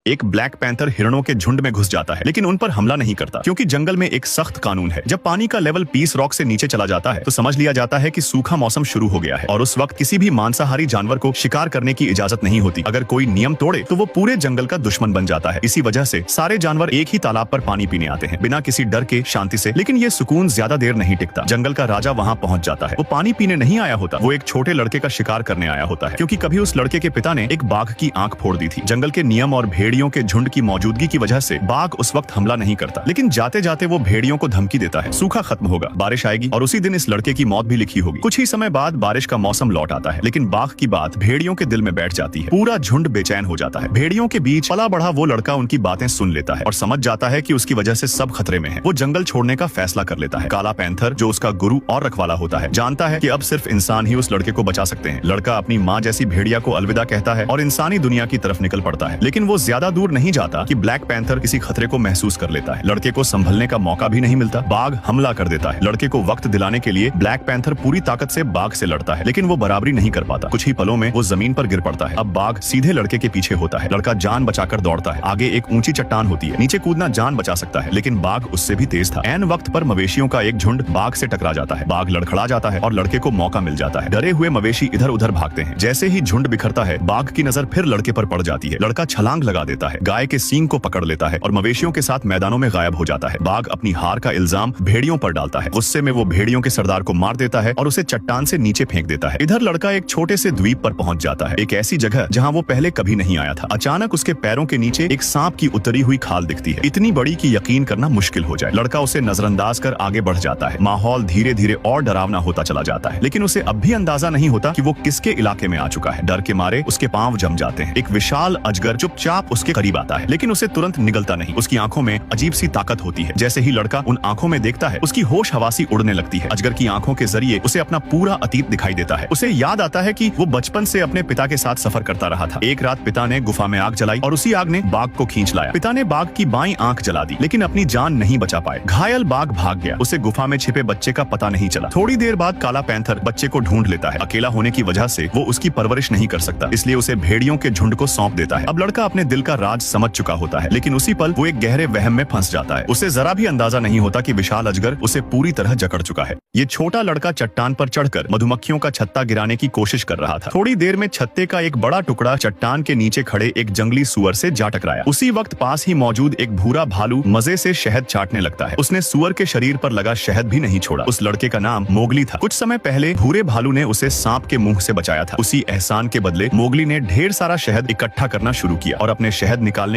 एक black panther हिरणों के झुंड में घुस जाता है, लेकिन उन पर हमला नहीं करता क्योंकि जंगल में एक सख्त कानून है। जब पानी का लेवल पीस रॉक से नीचे चला जाता है तो समझ लिया जाता है कि सूखा मौसम शुरू हो गया है और उस वक्त किसी भी मांसाहारी जानवर को शिकार करने की इजाजत नहीं होती। अगर कोई नियम तोड़े तो वो पूरे जंगल का दुश्मन बन जाता है। इसी वजह से सारे जानवर एक ही तालाब पर पानी पीने आते हैं, बिना किसी डर के, शांति से। लेकिन ये सुकून ज्यादा देर नहीं टिकता। जंगल का राजा वहाँ पहुँच जाता है। वो पानी पीने नहीं आया होता, वो एक छोटे लड़के का शिकार करने आया होता है, क्योंकि कभी उस लड़के के पिता ने एक बाघ की आंख फोड़ दी थी। जंगल के नियम और भेड़ियों के झुंड की मौजूदगी की वजह से बाघ उस वक्त हमला नहीं करता, लेकिन जाते जाते वो भेड़ियों को धमकी देता है, सूखा खत्म होगा, बारिश आएगी, और उसी दिन इस लड़के की मौत भी लिखी होगी। कुछ ही समय बाद बारिश का मौसम लौट आता है, लेकिन बाघ की बात भेड़ियों के दिल में बैठ जाती है। पूरा झुंड बेचैन हो जाता है। भेड़ियों के बीच पला बढ़ा वो लड़का उनकी बातें सुन लेता है और समझ जाता है कि उसकी वजह से सब खतरे में है। वो जंगल छोड़ने का फैसला कर लेता है। काला पैंथर, जो उसका गुरु और रखवाला होता है, जानता है कि अब सिर्फ इंसान ही उस लड़के को बचा सकते हैं। लड़का अपनी माँ जैसी भेड़िया को अलविदा कहता है और इंसानी दुनिया की तरफ निकल पड़ता है। लेकिन वो ज्यादा दूर नहीं जाता कि ब्लैक पैंथर किसी खतरे को महसूस कर लेता है। लड़के को संभलने का मौका भी नहीं मिलता। बाघ हमला कर देता है। लड़के को वक्त दिलाने के लिए ब्लैक पैंथर पूरी ताकत से बाघ से लड़ता है, लेकिन वो बराबरी नहीं कर पाता। कुछ ही पलों में वो जमीन पर गिर पड़ता है। अब बाघ सीधे लड़के के पीछे होता है। लड़का जान बचाकर दौड़ता है। आगे एक ऊंची चट्टान होती है, नीचे कूदना जान बचा सकता है, लेकिन बाघ उससे भी तेज था। ऐन वक्त पर मवेशियों का एक झुंड बाघ से टकरा जाता है। बाघ लड़खड़ा जाता है और लड़के को मौका मिल जाता है। डरे हुए मवेशी इधर उधर भागते हैं। जैसे ही झुंड बिखरता है, बाघ की नजर फिर लड़के पर पड़ जाती है। लड़का छलांग लगा देता है, गाय के सींग को पकड़ लेता है और मवेशियों के साथ मैदानों में गायब हो जाता है। बाघ अपनी हार का इल्जाम भेड़ियों पर डालता है। गुस्से में वो भेड़ियों के सरदार को मार देता है और उसे चट्टान से नीचे फेंक देता है। इधर लड़का एक छोटे से द्वीप पर पहुंच जाता है, एक ऐसी जगह जहां वो पहले कभी नहीं आया था। अचानक उसके पैरों के नीचे एक सांप की उतरी हुई खाल दिखती है, इतनी बड़ी कि यकीन करना मुश्किल हो जाए। लड़का उसे नजरअंदाज कर आगे बढ़ जाता है। माहौल धीरे धीरे और डरावना होता चला जाता है, लेकिन उसे अब भी अंदाजा नहीं होता कि वो किसके इलाके में आ चुका है। डर के मारे उसके पांव जम जाते हैं। एक विशाल अजगर चुपचाप उसके करीब आता है, लेकिन उसे तुरंत निगलता नहीं। उसकी आंखों में अजीब सी ताकत होती है। जैसे ही लड़का उन आंखों में देखता है, उसकी होश हवासी उड़ने लगती है। अजगर की आंखों के जरिए उसे अपना पूरा अतीत दिखाई देता है। उसे याद आता है कि वो बचपन से अपने पिता के साथ सफर करता रहा था। एक रात पिता ने गुफा में आग जलाई और उसी आग ने बाघ को खींच लाया। पिता ने बाघ की बाईं आंख जला दी, लेकिन अपनी जान नहीं बचा पाए। घायल बाघ भाग गया। उसे गुफा में छिपे बच्चे का पता नहीं चला। थोड़ी देर बाद काला पैंथर बच्चे को ढूंढ लेता है। अकेला होने की वजह से वो उसकी परवरिश नहीं कर सकता, इसलिए उसे भेड़ियों के झुंड को सौंप देता है। अब लड़का अपने दिल का राज समझ चुका होता है, लेकिन उसी पल वो एक गहरे वहम में फंस जाता है। उसे जरा भी अंदाजा नहीं होता कि विशाल अजगर उसे पूरी तरह जकड़ चुका है। ये छोटा लड़का चट्टान पर चढ़कर मधुमक्खियों का छत्ता गिराने की कोशिश कर रहा था। थोड़ी देर में छत्ते का एक बड़ा टुकड़ा चट्टान के नीचे खड़े एक जंगली सुअर से जा टकराया। उसी वक्त पास ही मौजूद एक भूरा भालू मजे से शहद चाटने लगता है। उसने सुअर के शरीर पर लगा शहद भी नहीं छोड़ा। उस लड़के का नाम मोगली था। कुछ समय पहले भूरे भालू ने उसे सांप के मुंह से बचाया था। उसी एहसान के बदले मोगली ने ढेर सारा शहद इकट्ठा करना शुरू किया और अपने शहद निकालने